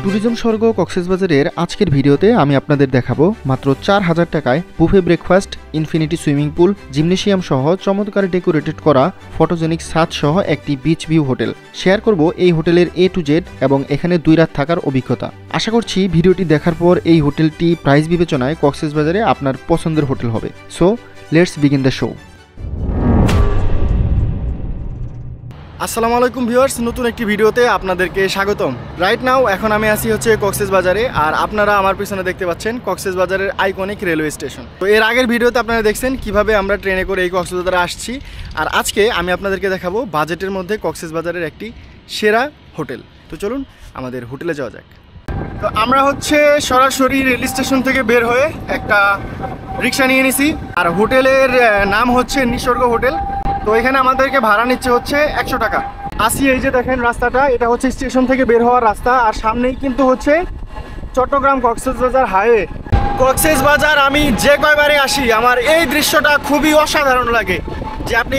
Tourism স্বর্গ কক্সবাজারের আজকের ভিডিওতে আমি আপনাদের দেখাবো মাত্র 4000 টাকায় buffet breakfast, infinity swimming pool, gymnasium সহ চমৎকার ডেকোরেটেড করা ফটোজেনিক ছাদ সহ একটি বিচ ভিউ হোটেল। শেয়ার করব এই হোটেলের A to Z এবং এখানে 2 রাত থাকার অভিজ্ঞতা। আশা করছি ভিডিওটি দেখার পর এই হোটেলটি প্রাইস বিবেচনায় কক্সবাজারে আপনার পছন্দের হোটেল হবে। So let's begin the show. আসসালামু আলাইকুম ভিউয়ার্স, নতুন একটি ভিডিওতে আপনাদেরকে স্বাগতম। রাইট নাও এখন আমি আছি হচ্ছে কক্সবাজারে, আর আপনারা আমার পিছনে দেখতে পাচ্ছেন কক্সবাজারের আইকনিক রেলওয়ে স্টেশন। তো এর আগের ভিডিওতে আপনারা দেখছেন কিভাবে আমরা ট্রেনে করে এই কক্সবাজারে আসছি, আর আজকে আমি আপনাদেরকে দেখাবো বাজেটের মধ্যে কক্সবাজারের একটি সেরা হোটেল। তো চলুন আমাদের হোটেলে যাওয়া যাক। তো আমরা হচ্ছে সরাসরি রেল স্টেশন থেকে বের হয়ে একটা রিক্সা নিয়ে নিছি, আর হোটেলের নাম হচ্ছে নিসর্গ হোটেল। তো এখানে আমাদেরকে ভাড়া নিচ্ছে হচ্ছে 100 টাকা। আসি এই যে দেখেন রাস্তাটা, এটা হচ্ছে স্টেশন থেকে বের হওয়ার রাস্তা, আর সামনেই কিন্তু হচ্ছে চট্টগ্রাম কক্সবাজার হাইওয়ে। কক্সবাজার আমি যে কয়বারে আসি আমার এই দৃশ্যটা খুবই অসাধারণ লাগে, যে আপনি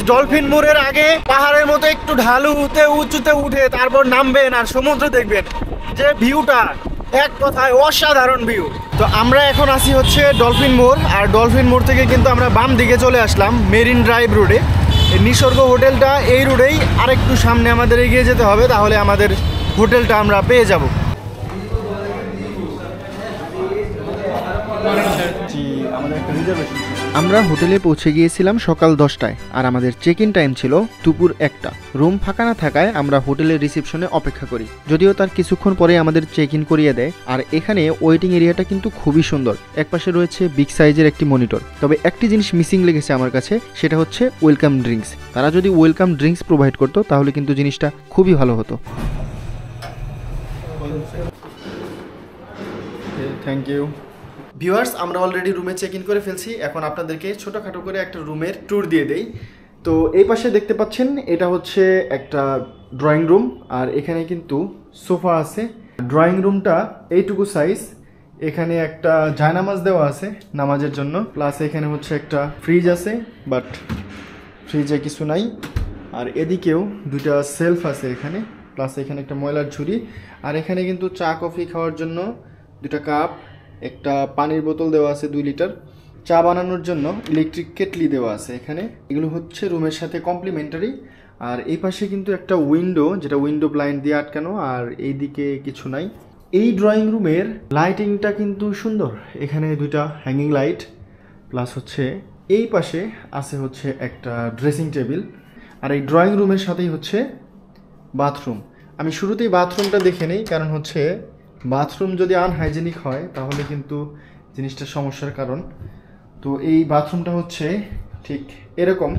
ডলফিন মোড়ের আগে পাহাড়ের মতো একটু ঢালুতে উঁচুতে উঠে তারপর নামবেন আর সমুদ্র দেখবেন, যে ভিউটা এক কথায় অসাধারণ ভিউ। তো আমরা এখন আসি হচ্ছে ডলফিন মোড়, আর ডলফিন মোড় থেকে কিন্তু আমরা বাম দিকে চলে আসলাম মেরিন ড্রাইভ রোডে। এই নিসর্গ হোটেলটা এই রোডেই, আরেকটু সামনে আমাদের এগিয়ে যেতে হবে, তাহলে আমাদের হোটেলটা আমরা পেয়ে যাব। আমরা হোটেলে পৌঁছে গিয়েছিলাম সকাল 10টায়, আর আমাদের চেক ইন টাইম ছিল দুপুর 1টা। রুম ফাঁকা না থাকায় আমরা হোটেলের রিসেপশনে অপেক্ষা করি, যদিও তার কিছুক্ষণ পরে আমাদের চেক ইন করিয়ে দেয়। আর এখানে ওয়েটিং এরিয়াটা কিন্তু খুবই সুন্দর, একপাশে রয়েছে বিগ সাইজের একটি মনিটর। তবে একটি জিনিস মিসিং লেগেছে আমার কাছে, সেটা হচ্ছে ওয়েলকাম ড্রিঙ্কস। তারা যদি ওয়েলকাম ড্রিঙ্কস প্রোভাইড করতো তাহলে কিন্তু জিনিসটা খুবই ভালো হতো। Thank you. ভিউয়ার্স, আমরা অলরেডি রুমে চেক ইন করে ফেলছি। এখন আপনাদেরকে ছোটোখাটো করে একটা রুমের ট্যুর দিয়ে দেই। তো এই পাশে দেখতে পাচ্ছেন এটা হচ্ছে একটা ড্রয়িং রুম, আর এখানে কিন্তু সোফা আছে। ড্রয়িং রুমটা এইটুকু সাইজ। এখানে একটা জায়নামাজ দেওয়া আছে নামাজের জন্য, প্লাস এখানে হচ্ছে একটা ফ্রিজ আছে, বাট ফ্রিজে কিছু নাই। আর এদিকেও দুইটা সেলফ আছে এখানে, প্লাস এখানে একটা ময়লার ঝুড়ি। আর এখানে কিন্তু চা কফি খাওয়ার জন্য দুটা কাপ, একটা পানির বোতল দেওয়া আছে 2 লিটার, চা বানানোর জন্য ইলেকট্রিক কেটলি দেওয়া আছে এখানে। এগুলো হচ্ছে রুমের সাথে কমপ্লিমেন্টারি। আর এই পাশে কিন্তু একটা উইন্ডো, যেটা উইন্ডো ব্লাইন্ড দিয়ে আটকানো, আর এইদিকে কিছু নাই। এই ড্রয়িং রুমের লাইটিংটা কিন্তু সুন্দর। এখানে দুইটা হ্যাঙ্গিং লাইট, প্লাস হচ্ছে এই পাশে আছে হচ্ছে একটা ড্রেসিং টেবিল। আর এই ড্রয়িং রুমের সাথেই হচ্ছে বাথরুম। আমি শুরুতেই বাথরুমটা দেখে নেই, কারণ হচ্ছে বাথরুম যদি আনহাইজেনিক হয় তাহলে কিন্তু জিনিসটা সমস্যার কারণ। তো এই বাথরুমটা হচ্ছে ঠিক এরকম।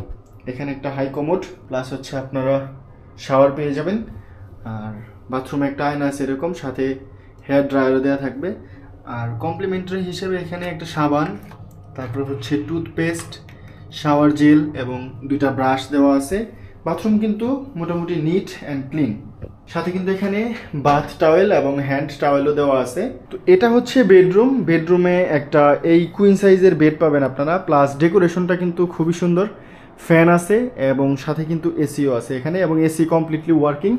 এখানে একটা হাই কমোড, প্লাস হচ্ছে আপনারা শাওয়ার পেয়ে যাবেন। আর বাথরুমে একটা আয়না আছে এরকম, সাথে হেয়ার ড্রায়ারও দেওয়া থাকবে। আর কমপ্লিমেন্টারি হিসেবে এখানে একটা সাবান, তারপর হচ্ছে টুথপেস্ট, শাওয়ার জেল এবং 2টা ব্রাশ দেওয়া আছে। বাথরুম কিন্তু মোটামুটি নিট অ্যান্ড ক্লিন। সাথে কিন্তু এখানে বাথ টাওয়েল এবং হ্যান্ড টাওয়েলও দেওয়া আছে। তো এটা হচ্ছে বেডরুম। বেডরুমে একটা এই কুইন সাইজের বেড পাবেন আপনারা, প্লাস ডেকোরেশনটা কিন্তু খুবই সুন্দর। ফ্যান আছে এবং সাথে কিন্তু এসিও আছে এখানে, এবং এসি কমপ্লিটলি ওয়ার্কিং।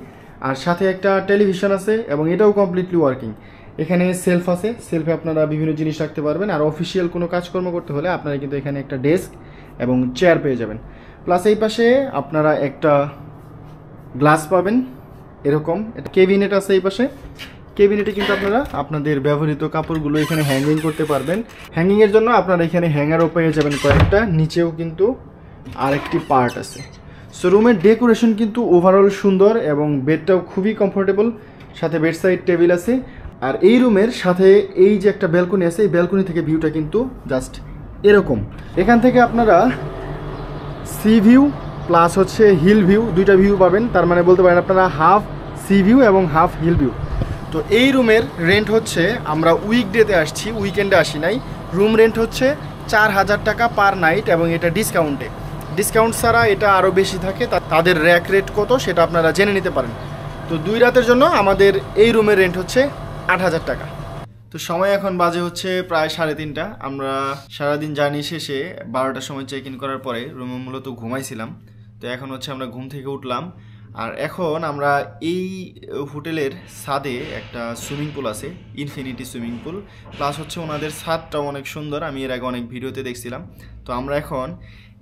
আর সাথে একটা টেলিভিশন আছে এবং এটাও কমপ্লিটলি ওয়ার্কিং। এখানে সেলফ আছে, সেলফে আপনারা বিভিন্ন জিনিস রাখতে পারবেন। আর অফিসিয়াল কোনো কাজকর্ম করতে হলে আপনারা কিন্তু এখানে একটা ডেস্ক এবং চেয়ার পেয়ে যাবেন। প্লাস এই পাশে আপনারা একটা গ্লাস পাবেন এরকম। এটা কেবিনেট আছে এই পাশে। কেবিনেটে কিন্তু আপনারা আপনাদের ব্যবহৃত কাপড়গুলো এখানে হ্যাঙ্গিং করতে পারবেন। হ্যাঙ্গিংয়ের জন্য আপনারা এখানে হ্যাঙ্গারও পেয়ে যাবেন কয়েকটা, নিচেও কিন্তু আরেকটি পার্ট আছে। সো রুমের ডেকোরেশন কিন্তু ওভারঅল সুন্দর, এবং বেডটাও খুবই কমফোর্টেবল। সাথে বেড সাইড টেবিল আছে। আর এই রুমের সাথে এই যে একটা ব্যালকনি আছে, এই ব্যালকনি থেকে ভিউটা কিন্তু জাস্ট এরকম। এখান থেকে আপনারা সি ভিউ প্লাস হচ্ছে হিল ভিউ, 2টা ভিউ পাবেন। তার মানে বলতে পারেন আপনারা হাফ সি ভিউ এবং হাফ হিল ভিউ। তো এই রুমের রেন্ট হচ্ছে, আমরা উইকডেতে আসছি, উইকেন্ডে আসি নাই। রুম রেন্ট হচ্ছে 4000 টাকা পার নাইট, এবং এটা ডিসকাউন্টে। ডিসকাউন্ট ছাড়া এটা আরও বেশি থাকে। তাদের র্যাক রেট কত সেটা আপনারা জেনে নিতে পারেন। তো 2 রাতের জন্য আমাদের এই রুমের রেন্ট হচ্ছে 8000 টাকা। তো সময় এখন বাজে হচ্ছে প্রায় 3:30। আমরা সারাদিন জার্নি শেষে 12টার সময় চেক ইন করার পরে রুমে মূলত ঘুমাইছিলাম। তো এখন হচ্ছে আমরা ঘুম থেকে উঠলাম, আর এখন আমরা এই হোটেলের ছাদে একটা সুইমিং পুল আছে, ইনফিনিটি সুইমিং পুল, প্লাস হচ্ছে ওনাদের ছাদটাও অনেক সুন্দর, আমি এর আগে অনেক ভিডিওতে দেখছিলাম। তো আমরা এখন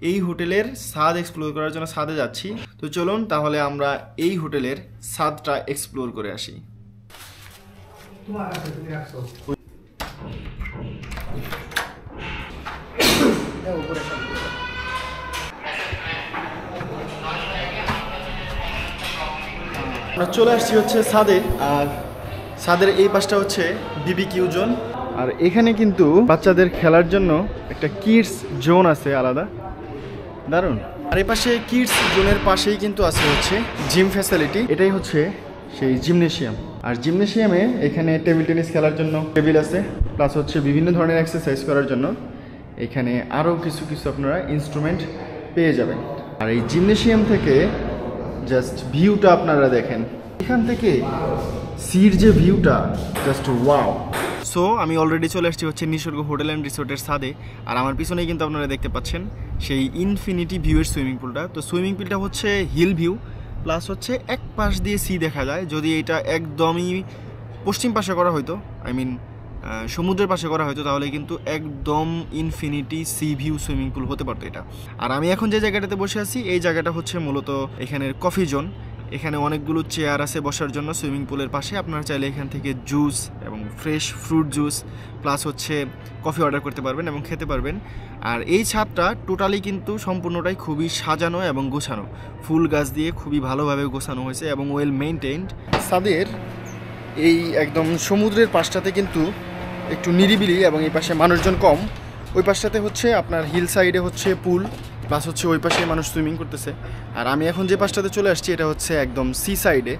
এই হোটেলের ছাদ এক্সপ্লোর করার জন্য ছাদে যাচ্ছি। তো চলুন তাহলে আমরা এই হোটেলের ছাদটা এক্সপ্লোর করে আসি। আমরা চলে আসছি হচ্ছে ছাদে, আর ছাদের এই পাশটা হচ্ছে বিবিকিউ জোন, আর এখানে কিন্তু বাচ্চাদের খেলার জন্য একটা কিডস জোন আছে আলাদা, দারুণ। আর এই পাশে কিডস জোনের পাশেই কিন্তু আছে হচ্ছে জিম ফ্যাসিলিটি, এটাই হচ্ছে সেই জিমনেশিয়াম। আর জিমনেশিয়ামে এখানে টেবিল টেনিস খেলার জন্য টেবিল আছে, প্লাস হচ্ছে বিভিন্ন ধরনের এক্সারসাইজ করার জন্য এখানে আরও কিছু কিছু আপনারা ইনস্ট্রুমেন্ট পেয়ে যাবেন। আর এই জিমনেশিয়াম থেকে জাস্ট ভিউটা আপনারা দেখেন, এখান থেকে সির যে ভিউটা জাস্ট ওয়াও। সো আমি অলরেডি চলে আসছি হচ্ছে নিসর্গ হোটেল অ্যান্ড রিসোর্টের ছাদে, আর আমার পিছনেই কিন্তু আপনারা দেখতে পাচ্ছেন সেই ইনফিনিটি ভিউয়ের সুইমিং পুলটা। তো সুইমিং পুলটা হচ্ছে হিল ভিউ, প্লাস হচ্ছে এক পাশ দিয়ে সি দেখা যায়। যদি এটা একদমই পশ্চিম পাশে করা হয়তো, আই মিন সমুদ্রের পাশে করা হয়তো, তাহলে কিন্তু একদম infinity C view swimming pool হতে পারতো এটা। আর আমি এখন যে জায়গাটাতে বসে আছি এই জায়গাটা হচ্ছে মূলত এখানের কফি জোন। এখানে অনেকগুলো চেয়ার আছে বসার জন্য সুইমিং পুলের পাশে, আপনারা চাইলে এখান থেকে জুস এবং ফ্রেশ ফ্রুট জুস প্লাস হচ্ছে কফি অর্ডার করতে পারবেন এবং খেতে পারবেন। আর এই ছাদটা টোটালি কিন্তু সম্পূর্ণটাই খুবই সাজানো এবং গোছানো, ফুল গাছ দিয়ে খুবই ভালোভাবে গোছানো হয়েছে এবং ওয়েল মেইনটেইনড। ছাদের এই একদম সমুদ্রের পাশটাতে কিন্তু একটু নিরিবিলি এবং এই পাশে মানুষজন কম, ওই পাশটাতে হচ্ছে আপনার হিল সাইডে হচ্ছে পুল, প্লাস হচ্ছে ওই পাশে মানুষ সুইমিং করতেছে। আর আমি এখন যে পাশটাতে চলে আসছি এটা হচ্ছে একদম সি সাইডে,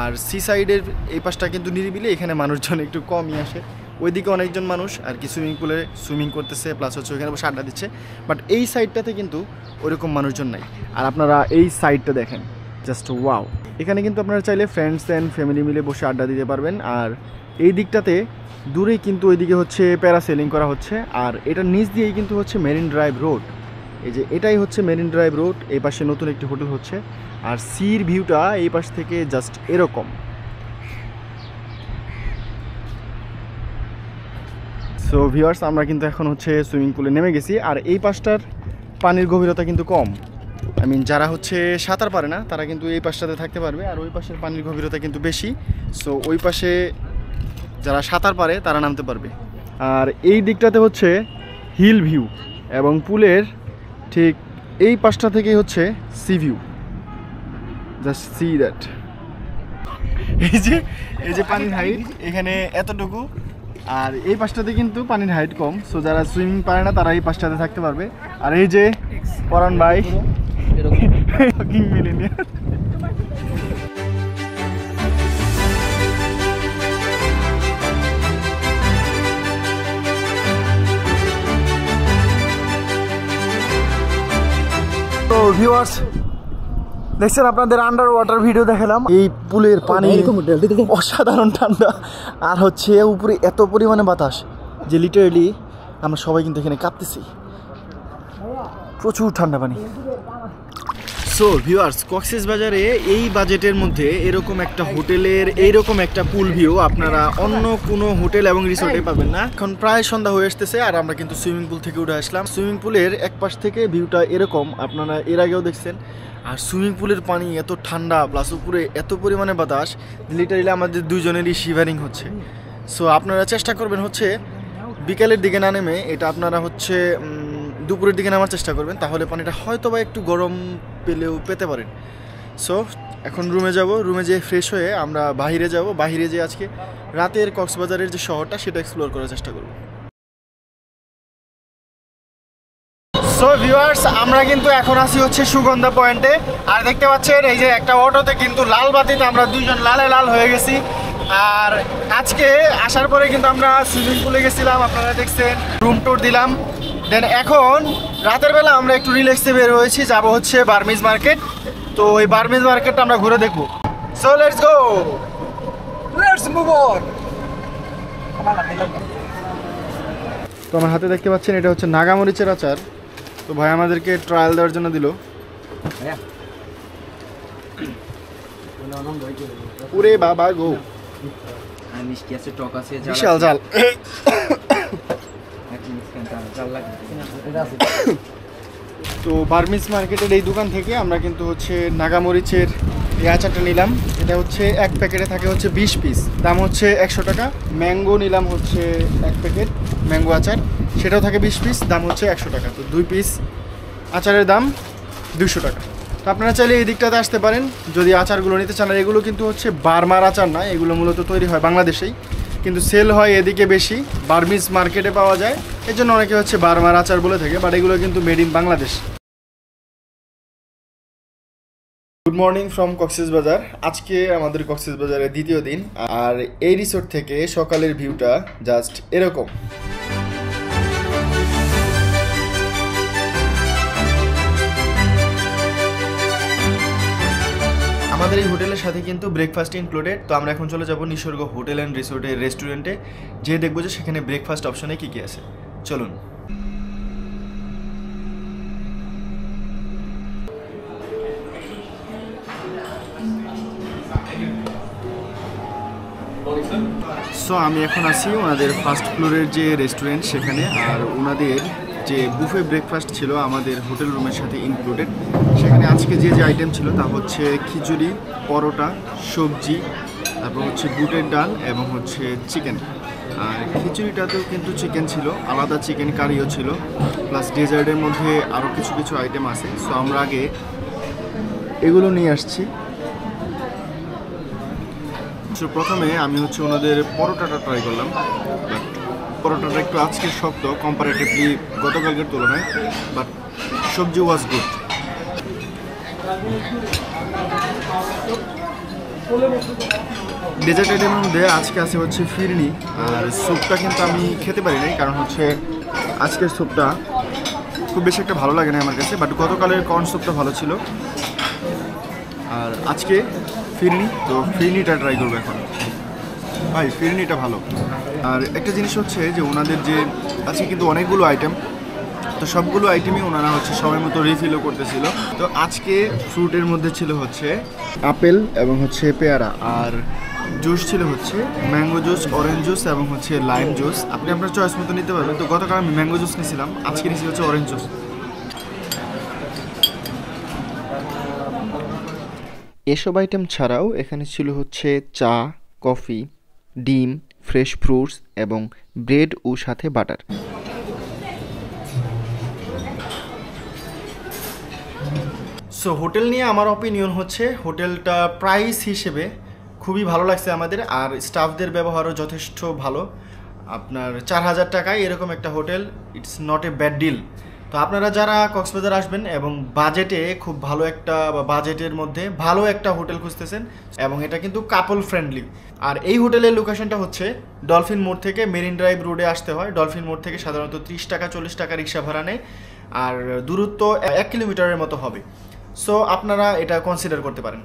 আর সি সাইডের এই পাশটা কিন্তু নিরিবিলি, এখানে মানুষজন একটু কমই আসে। ওইদিকে অনেকজন মানুষ আর কি সুইমিং পুলে সুইমিং করতেছে, প্লাস হচ্ছে ওইখানে বসে আড্ডা দিচ্ছে, বাট এই সাইডটাতে কিন্তু ওইরকম মানুষজন নাই। আর আপনারা এই সাইডটা দেখেন, জাস্ট ওয়াও। এখানে কিন্তু আপনারা চাইলে ফ্রেন্ডস অ্যান্ড ফ্যামিলি মিলে বসে আড্ডা দিতে পারবেন। আর এই দিকটাতে দূরেই কিন্তু ওইদিকে হচ্ছে প্যারাসেলিং করা হচ্ছে, আর এটার নিচ দিয়েই কিন্তু হচ্ছে মেরিন ড্রাইভ রোড। এই যে এটাই হচ্ছে মেরিন ড্রাইভ রোড, এই পাশে নতুন একটি হোটেল হচ্ছে, আর সির ভিউটা এই পাশ থেকে জাস্ট এরকম। সো ভিউয়ার্স, আমরা কিন্তু এখন হচ্ছে সুইমিং পুলে নেমে গেছি, আর এই পাশটার পানির গভীরতা কিন্তু কম। আই মিন যারা হচ্ছে সাঁতার পারে না তারা কিন্তু এই পাশটাতে থাকতে পারবে, আর ওই পাশের পানির গভীরতা কিন্তু বেশি। সো ওই পাশে যারা সাঁতার পারে তারা নামতে পারবে। আর এই দিকটাতে হচ্ছে হিল ভিউ, এবং পুলের ঠিক এই পাশটা থেকেই হচ্ছে C view, just see that. এই যে পানির হাইট এখানে এতটুকু, আর এই পাশটাতে কিন্তু পানির হাইট কম। সো যারা সুইমিং পারে না তারা এই পাশটাতে থাকতে পারবে। আর এই যে পরান ভাই মিলেনিয়ার, তো ভিউয়ার্স দেখছেন আপনাদের আন্ডার ওয়াটার ভিডিও দেখালাম। এই পুলের পানি অসাধারণ ঠান্ডা, আর হচ্ছে উপরে এত পরিমাণে বাতাস যে লিটারেলি আমরা সবাই কিন্তু এখানে কাঁপতেছি, প্রচুর ঠান্ডা পানি। সো ভিউয়ার্স, কক্সবাজারে এই বাজেটের মধ্যে এরকম একটা হোটেলের এইরকম একটা পুল ভিউ আপনারা অন্য কোনো হোটেল এবং রিসোর্টে পাবেন না। এখন প্রায় সন্ধ্যা হয়ে আসতেছে, আর আমরা কিন্তু সুইমিং পুল থেকে উঠে আসলাম। সুইমিং পুলের এক পাশ থেকে ভিউটা এরকম, আপনারা এর আগেও দেখছেন। আর সুইমিং পুলের পানি এত ঠান্ডা, প্লাস উপরে এত পরিমাণে বাতাস, লিটারেলি আমাদের দুজনেরই শিভারিং হচ্ছে। সো আপনারা চেষ্টা করবেন হচ্ছে বিকালের দিকে না নেমে এটা আপনারা হচ্ছে দুপুরের দিকে নামার চেষ্টা করবেন, তাহলে পানিটা হয়তো বা একটু গরম পেতে পারেন। সো এখন রুমে যাব, রুমে যেয়ে ফ্রেশ হয়ে আমরা বাইরে যাব, বাইরে যেয়ে আজকে রাতের কক্সবাজারের যে শহরটা সেটা এক্সপ্লোর করার চেষ্টা করব। সো ভিউয়ার্স, আমরা কিন্তু এখন আছি হচ্ছে সুগন্ধা পয়েন্টে, আর দেখতে পাচ্ছেন এই যে একটা অটোতে কিন্তু লাল বাতিতে আমরা দুইজন লালে লাল হয়ে গেছি। আর আজকে আসার পরে কিন্তু আমরা সুইমিং পুলে গেছিলাম, আপনারা দেখছেন, রুম ট্যুর দিলাম। দেন এখন রাতের বেলা আমরা একটু রিল্যাক্সে বের হয়েছি, যাব হচ্ছে বার্মিজ মার্কেট। তো ওই বার্মিজ মার্কেটটা আমরা ঘুরে দেখবো। So let's go, let's move on. তো আমার হাতে দেখতে পাচ্ছেন এটা হচ্ছে নাগামরিচের আচার। তো ভাই আমাদেরকে ট্রায়াল দেওয়ার জন্য দিল। ওরে বাবা গো, আর মিষ্টি আছে, টক আছে, বিশাল জাল। তো বার্মিজ মার্কেটের এই দোকান থেকে আমরা কিন্তু হচ্ছে নাগামরিচের এই আচারটা নিলাম। এটা হচ্ছে এক প্যাকেটে থাকে হচ্ছে 20 পিস, দাম হচ্ছে 100 টাকা। ম্যাঙ্গো নিলাম হচ্ছে এক প্যাকেট ম্যাঙ্গো আচার, সেটাও থাকে 20 পিস, দাম হচ্ছে 100 টাকা। তো 2 পিস আচারের দাম 200 টাকা। তো আপনারা চাইলে এই দিকটাতে আসতে পারেন যদি আচারগুলো নিতে চান। আর এগুলো কিন্তু হচ্ছে বার্মার আচার না, এগুলো মূলত তৈরি হয় বাংলাদেশেই, কিন্তু সেল হয় এদিকে বেশি, বার্মিজ মার্কেটে পাওয়া যায়, এই জন্য অনেকে হচ্ছে বার্মার আচার বলে থাকে, বাট এগুলো কিন্তু made in Bangladesh. Good morning from Cox's Bazar. আজকে আমাদের কক্সবাজারের দ্বিতীয় দিন, আর এই রিসোর্ট থেকে সকালের ভিউটা জাস্ট এরকম। আমাদের এই হোটেলের সাথে কিন্তু ব্রেকফাস্ট ইনক্লুডেড। তো আমরা এখন চলে যাব নিসর্গ হোটেল অ্যান্ড রিসোর্টের রেস্টুরেন্টে, যেয়ে দেখবো যে সেখানে ব্রেকফাস্ট অপশনে কী কী আছে। চলুন। সো আমি এখন আছি ওনাদের ফার্স্ট ফ্লোরের যে রেস্টুরেন্ট সেখানে, আর ওনাদের যে বুফে ব্রেকফাস্ট ছিল আমাদের হোটেল রুমের সাথে ইনক্লুডেড। সেখানে আজকে যে যে আইটেম ছিল তা হচ্ছে খিচুড়ি, পরোটা, সবজি, তারপর হচ্ছে বুটের ডাল এবং হচ্ছে চিকেন। আর খিচুড়িটাতেও কিন্তু চিকেন ছিল, আলাদা চিকেন কারিও ছিল, প্লাস ডেজার্টের মধ্যে আরও কিছু কিছু আইটেম আছে। সো আমরা আগে এগুলো নিয়ে আসছি। সো প্রথমে আমি হচ্ছে ওনাদের পরোটাটা ট্রাই করলাম, বাট পরোটাটা একটু আজকে শক্ত কম্পারেটিভলি গতকালকের তুলনায়, বাট সবজি ওয়াজ গুড। ডেজার্ট আইটেমের মধ্যে আজকে আছে হচ্ছে ফিরনি, আর স্যুপটা কিন্তু আমি খেতে পারি নাই, কারণ হচ্ছে আজকের স্যুপটা খুব বেশি একটা ভালো লাগে না আমার কাছে, বাট গতকালের কর্ন স্যুপটা ভালো ছিল। আর আজকে ফিরনি, তো ফিরনিটা ট্রাই করবো এখন। ভাই ফিরনিটা ভালো। আর একটা জিনিস হচ্ছে যে ওনাদের যে আজকে কিন্তু অনেকগুলো আইটেম, তো সবগুলো আইটেমই ওনারা হচ্ছে সময় মতো রিফিলও করতেছিল। তো আজকে ফ্রুটের মধ্যে ছিল হচ্ছে আপেল এবং হচ্ছে পেয়ারা, আর জুস ছিল হচ্ছে ম্যাঙ্গো জুস, অরেঞ্জ জুস এবং হচ্ছে লাইম জুস। আপনি আপনার চয়েস মতো নিতে পারবেন। তো গতকাল আমি ম্যাঙ্গো জুস নিয়েছিলাম, আজকে নিয়েছি হচ্ছে অরেঞ্জ জুস। এসব আইটেম ছাড়াও এখানে ছিল হচ্ছে চা, কফি, ডিম, ফ্রেশ ফ্রুটস এবং ব্রেড ও সাথে বাটার। সো হোটেল নিয়ে আমার অপিনিয়ন হচ্ছে হোটেলটা প্রাইস হিসেবে খুবই ভালো লাগছে আমাদের, আর স্টাফদের ব্যবহারও যথেষ্ট ভালো। আপনার 4000 টাকায় এরকম একটা hotel, it's not a bad deal. তো আপনারা যারা কক্সবাজার আসবেন এবং বাজেটে খুব ভালো একটা বা বাজেটের মধ্যে ভালো একটা হোটেল খুঁজতেছেন, এবং এটা কিন্তু কাপল ফ্রেন্ডলি। আর এই হোটেলের লোকেশনটা হচ্ছে ডলফিন মোড় থেকে মেরিন ড্রাইভ রোডে আসতে হয়। ডলফিন মোড় থেকে সাধারণত 30 টাকা 40 টাকা রিক্সা ভাড়া নেয়, আর দূরত্ব 1 কিলোমিটারের মতো হবে। সো আপনারা এটা কনসিডার করতে পারেন।